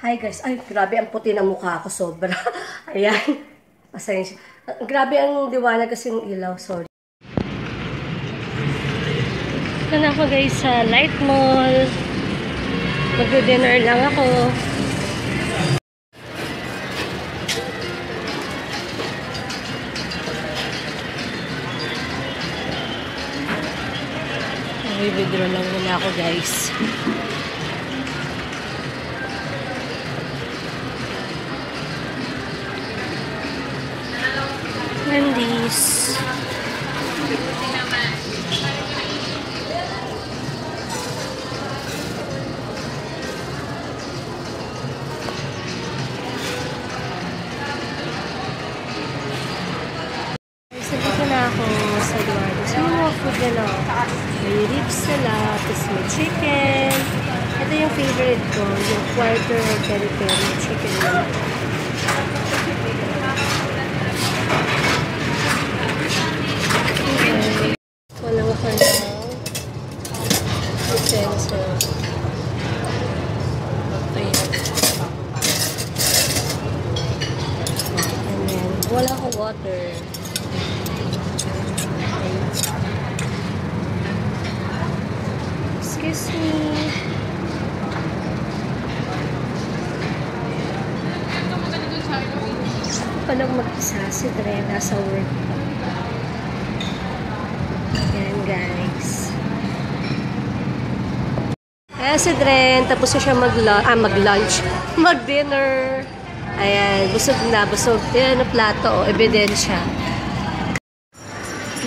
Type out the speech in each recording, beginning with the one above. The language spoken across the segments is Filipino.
Hi guys, ay grabe ang puti ng mukha ko, sobra. Ayan, pasensya. Grabe ang liwanag kasi ng ilaw, sorry. Ito na ako guys sa Light Mall. Mag-dinner lang ako. Mag-withdraw lang muna ako guys. Wendy's. Dito na ako sa Eduardo. So, yung mga food na lang. May ribs nila, tapos may chicken. Ito yung favorite ko, yung quarter peri-peri chicken nila. Walang ako ng utensil. Ayan. And then, wala akong water. Excuse me. Palang mag-isa si Dre nasa work. Ayan guys. Ayan si Dre, tapos na siya mag-lunch. Mag-dinner. Ayan, busog na, busog. Ayan na plato, ebidensya.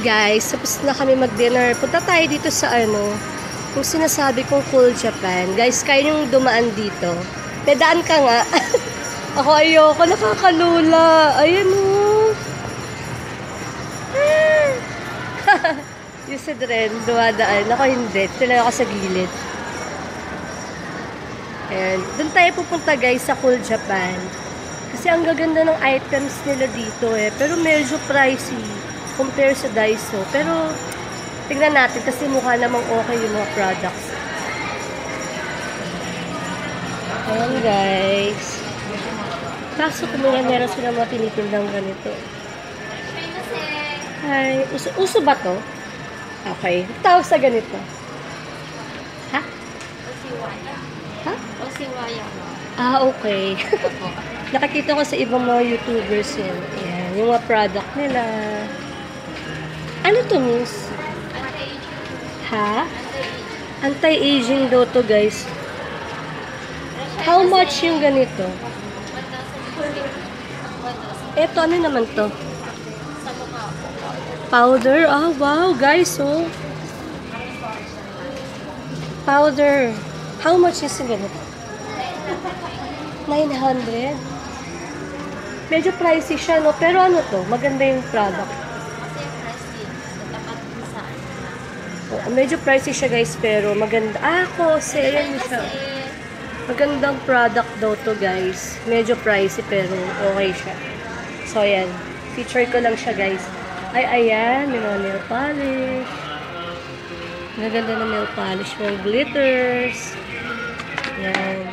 Guys, tapos na kami mag-dinner. Punta tayo dito sa yung sinasabi kong Cool Japan. Guys, kayo yung dumaan dito. Pedaan ka nga. Ako ayoko, nakakalula. Ayan o. Yung sa Dren, dumadaan. Ako hindi. Ito lang ako sa gilid. Ayan. Doon tayo pupunta guys sa Cool Japan. Kasi ang gaganda ng items nila dito eh. Pero medyo pricey compare sa Daiso. Pero tignan natin kasi mukha namang okay yung mga products. Ayan guys. Kaso kung meron sila mga tinitindang ganito. Hi. Uso ba to? Okay. Tawag sa ganito. Ha? Ha? Osiwaya. Ah, okay. Nakakita ko sa ibang mga YouTubers yun. Ayan. Yung mga product nila. Ano to, miss? Ha? Anti-aging daw to, guys. How much yung ganito? Eto, ano naman to? Powder? Oh, wow, guys, oh. Powder. How much is yung ganito? 900? Medyo pricey siya, no? Pero ano to? Maganda yung product. Medyo pricey siya guys, pero maganda. Kasi ayan siya. Magandang product daw to guys. Medyo pricey pero okay siya. So ayan, feature ko lang siya guys. Ay ayan, may mga nail polish. Maganda na nail polish, mga glitters. Ayan.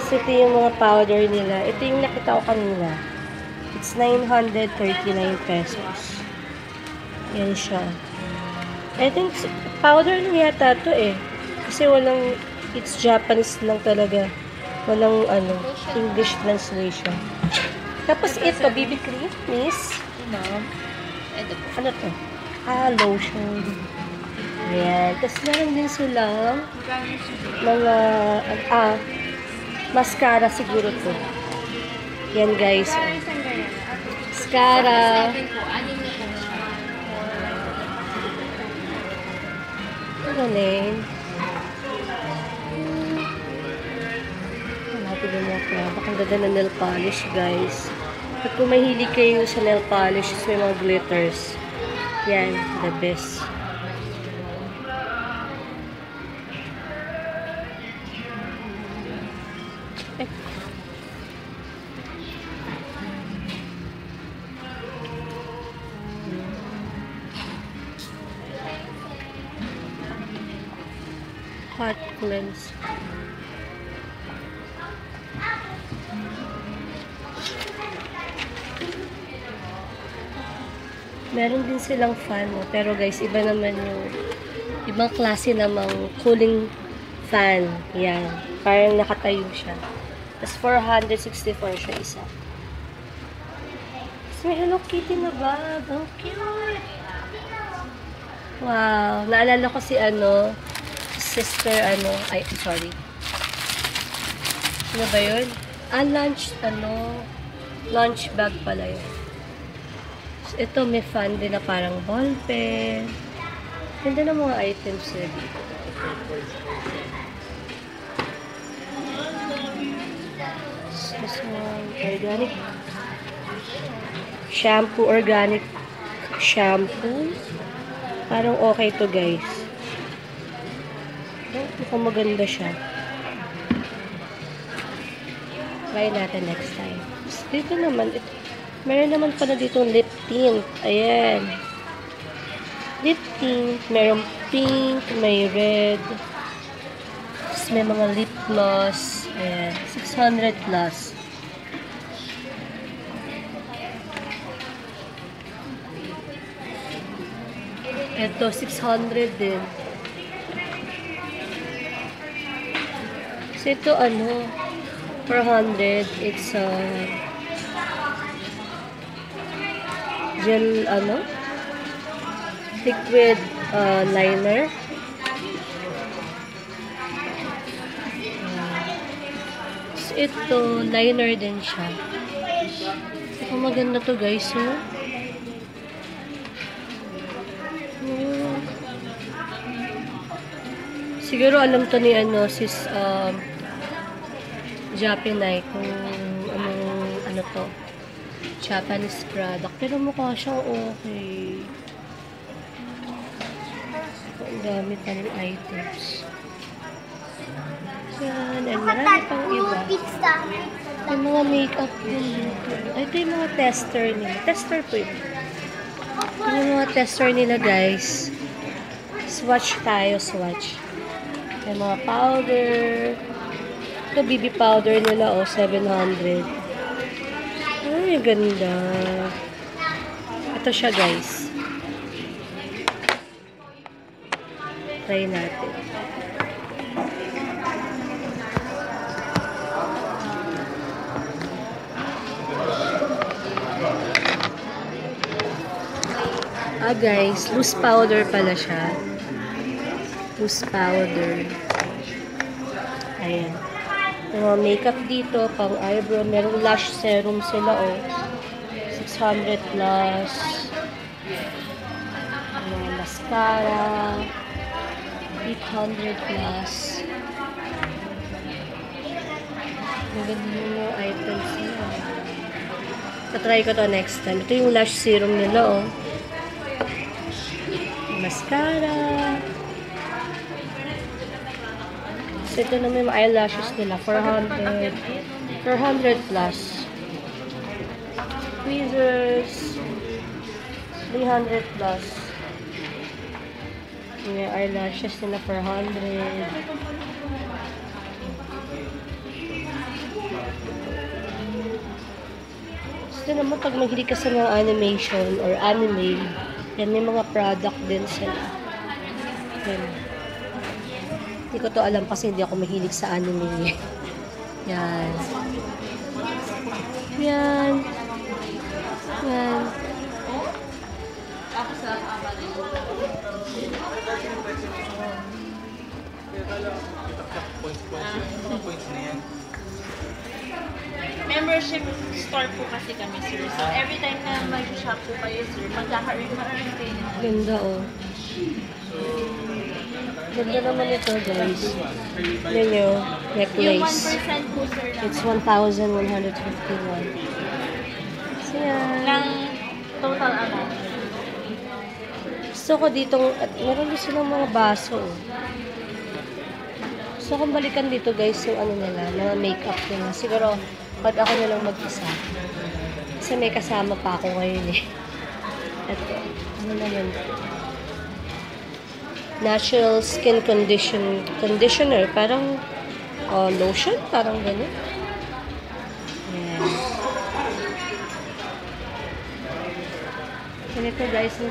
So ito yung mga powder nila. Ito yung nakita ko kanina. It's 939 pesos. Yan siya. I think, powder lang yata ito eh. Kasi walang, it's Japanese lang talaga. Walang, English translation. Tapos ito, BB cream, miss. Ano to? Lotion. Ayan. Tapos meron din silang mga, mascara siguro to. Yan guys. Mascara. Galing. Hanapin yung mga product. Ang ganda na nail polish, guys. At kung mahilig kayo sa nail polish, may mga glitters. Yan, the best. Hot cleanse. Meron din silang fan, no? Pero guys, iba naman yung ibang klase namang cooling fan. Yan. Parang nakatayo siya. Tapos 464 siya isa. Tapos may Hello Kitty na bag. Ang cute! Wow. Naalala ko si sister ay, sorry. Ano ba yun? Lunch bag pala yun. So, ito may fan din na parang ball pen. Ganda ng mga items na dito. This one, organic shampoo. Parang okay to guys. Mukhang maganda siya. Try natin next time. Dito naman, meron naman pala dito lip tint. Ayan. Lip tint. Merong pink, may red. Tapos may mga lip gloss. Ayan. 600 plus. Ito, 600 din. So, ito 400. It's gel, liquid liner. So, ito, liner din siya. So, maganda to guys, Siguro alam to ni sis Japanese kung ano to. Japanese product. Pero mukha siyang okay. Ang dami pa ng items. Yan. And marami pang iba. Yung mga makeup din dito. Ito yung mga tester nila. Tester po yun. Yung mga tester nila guys. Swatch tayo. Swatch. May mga powder. Ito, BB powder nila, 700. Ay, ganda. Ito siya, guys. Try natin. Guys, loose powder pala siya. Loose powder. Ayan. Mga makeup dito, pang eyebrow. Merong lash serum sila, 600 plus. Mga mascara. 800 plus. Maganda yung items nila. Tatry ko to next time. Ito yung lash serum nila, mascara. So, ito naman yung eyelashes nila. 400 plus. Tweezers. 300 plus. Yung eyelashes nila, 400. So, naman pag mahilig ka sa mga animation or anime, yan, may mga product din sila. Yan. Hindi ko to alam kasi hindi ako mahilig sa anime. Yan. Yan. Yan. Membership store po kasi kami, sir. So, every time na mag-shop po kayo, sir, magkaka-earn kayo. Ganda, Ganda naman ito, guys. Yan yung necklace. Yung 1% po, sir, It's 1,151. So, yan. ng total amount. Gusto ko ditong, at meron din silang mga baso. Gusto kong balikan dito, guys, yung nila, mga makeup nila. Siguro, pag ako na lang mag-isa. Kasi may kasama pa ako ngayon, Ito, ano naman ito? Natural skin conditioner. Parang lotion. Parang gano'n. Yan. Ito guys, ang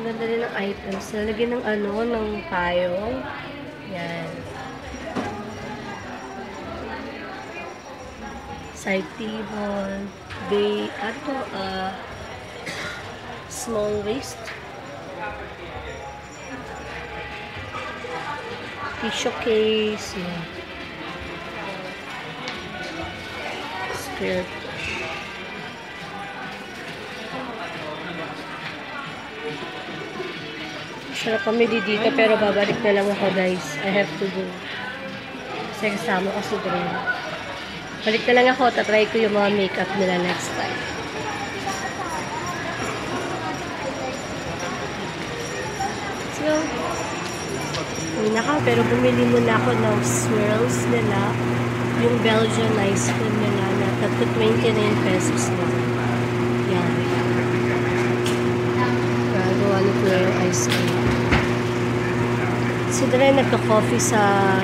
ganda rin ng items. Nalagyan ng ano, ng payong. Yan. Side table. Small waist. Tissue case. Yan. Square. Sarap kami dito pero babalik na lang ako guys. I have to go. Kasi kasama ko si Dren. Balik na lang ako. Tatry ko yung mga makeup nila next time. So, hindi na ka. Pero bumili muna ako ng swirls nila. Yung Belgian ice cream nila na 29 pesos lang. Yan. Gagawa ni Kuya yung ice cream. Si Dren nagka-coffee sa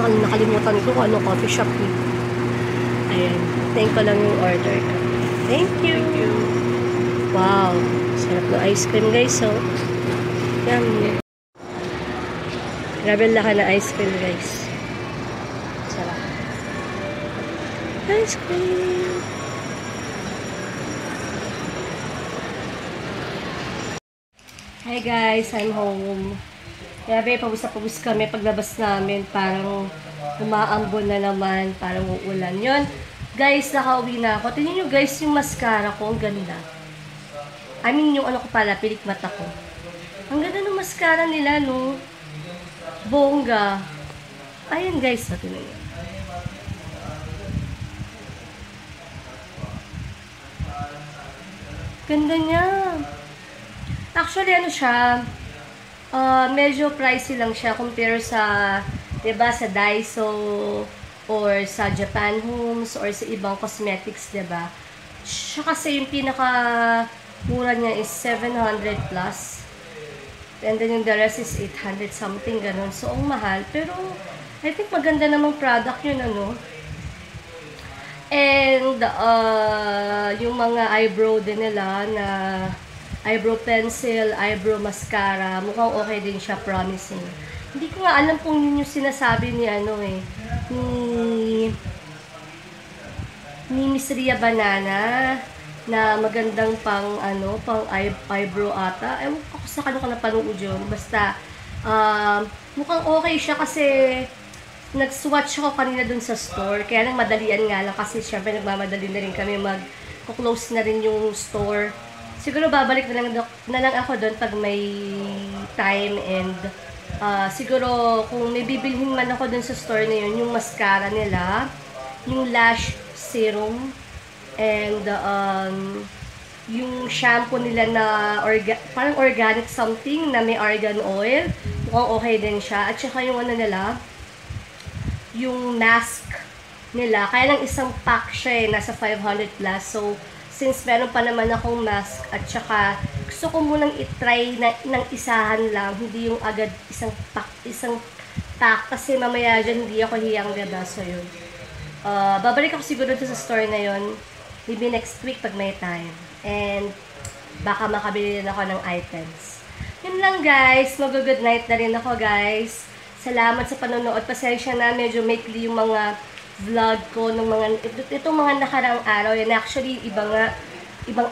nakalimutan ko kung anong coffee shop eh. Ayan. Thank ko lang yung order ko. Thank you. Wow. Sarap ng ice cream guys. So, yum. Grabe laki na ice cream guys. Sarap. Ice cream. Hi guys, I'm home. Grabe, pabus kami paglabas namin. Parang umaambon na naman. Parang uulan. Yun. Guys, nakauwi na ako. Tingnan nyo guys yung mascara ko. Ang ganda. I mean, yung ano ko pala, pilik mata ko. Ang ganda ng mascara nila, no? Bongga. Ayan guys, tingnan nyo. Ganda niya. Actually, ano siya, medyo pricey lang siya compare sa, diba, sa Daiso or sa Japan Homes or sa ibang cosmetics, diba? Siya kasi yung pinaka mura niya is 700 plus. And then yung the rest is 800 something, ganun. So, ang mahal. Pero, I think maganda namang product yun, ano. And, yung mga eyebrow din nila na eyebrow pencil, eyebrow mascara, mukhang okay din siya, promising. Hindi ko nga alam kung yun yung sinasabi ni ano eh, ni Miss Ria Banana, na magandang pang ano, pang eyebrow ata. Ewan ko sa kano ka napanood yun. Basta, mukhang okay siya kasi nag-swatch ako kanina dun sa store. Kaya lang madalian nga lang kasi syempre nagmamadali na rin kami, mag-close na rin yung store. Siguro babalik na lang ako doon pag may time and siguro kung may bibilhin man ako doon sa store na yun, yung mascara nila, yung lash serum, and yung shampoo nila na parang organic something na may argan oil, mukhang okay din siya. At saka yung ano nila, yung mask nila, kaya lang isang pack siya eh, nasa 500 plus. So, since meron pa naman akong mask at saka gusto ko munang itry ng isahan lang, hindi yung agad isang pack kasi mamaya dyan hindi ako hiyang diba, so yun. Babalik ako siguro sa store na yun, maybe next week pag may time. And baka makabili din ako ng items. Yun lang guys, mag-good night na rin ako guys. Salamat sa panonood, pasensya na, medyo maikli yung mga vlog ko ng itong mga nakaraang araw. Yan actually ibang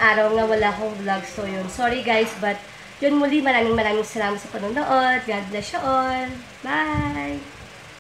araw nga wala akong vlog, so yun. Sorry guys, but yun muli, maraming salamat sa panonood. God bless you all. Bye!